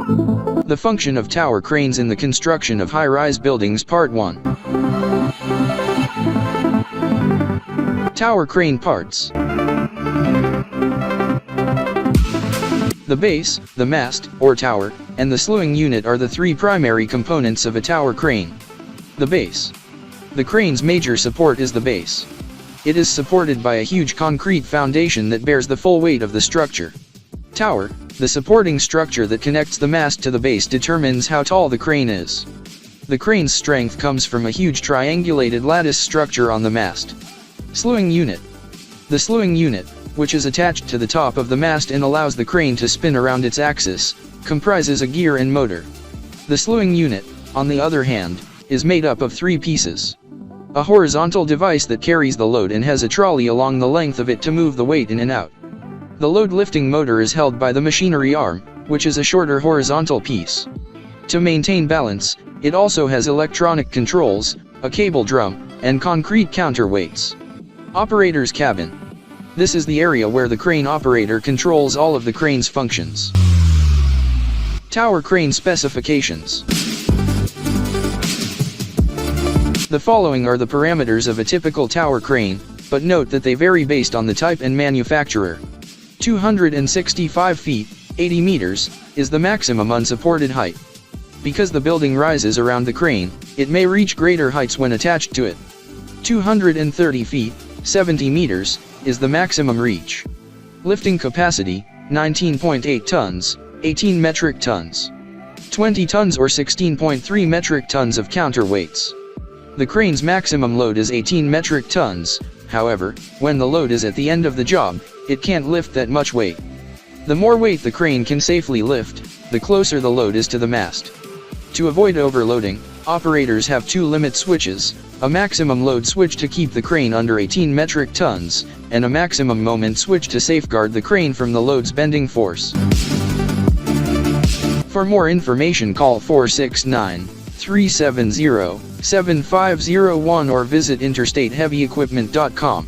The function of tower cranes in the construction of high-rise buildings. Part 1. Tower crane parts. The base, the mast, or tower, and the slewing unit are the three primary components of a tower crane. The base. The crane's major support is the base. It is supported by a huge concrete foundation that bears the full weight of the structure. Tower. The supporting structure that connects the mast to the base determines how tall the crane is. The crane's strength comes from a huge triangulated lattice structure on the mast. Slewing unit. The slewing unit, which is attached to the top of the mast and allows the crane to spin around its axis, comprises a gear and motor. The slewing unit, on the other hand, is made up of three pieces. A horizontal device that carries the load and has a trolley along the length of it to move the weight in and out. The load lifting motor is held by the machinery arm, which is a shorter horizontal piece. To maintain balance, it also has electronic controls, a cable drum, and concrete counterweights. Operator's cabin. This is the area where the crane operator controls all of the crane's functions. Tower crane specifications. The following are the parameters of a typical tower crane, but note that they vary based on the type and manufacturer. 265 feet, 80 meters, is the maximum unsupported height. Because the building rises around the crane, it may reach greater heights when attached to it. 230 feet, 70 meters, is the maximum reach. Lifting capacity, 19.8 tons, 18 metric tons. 20 tons or 16.3 metric tons of counterweights. The crane's maximum load is 18 metric tons, however, when the load is at the end of the job, it can't lift that much weight. The more weight the crane can safely lift, the closer the load is to the mast. To avoid overloading, operators have two limit switches, a maximum load switch to keep the crane under 18 metric tons, and a maximum moment switch to safeguard the crane from the load's bending force. For more information, call 469-370-7501 or visit interstateheavyequipment.com.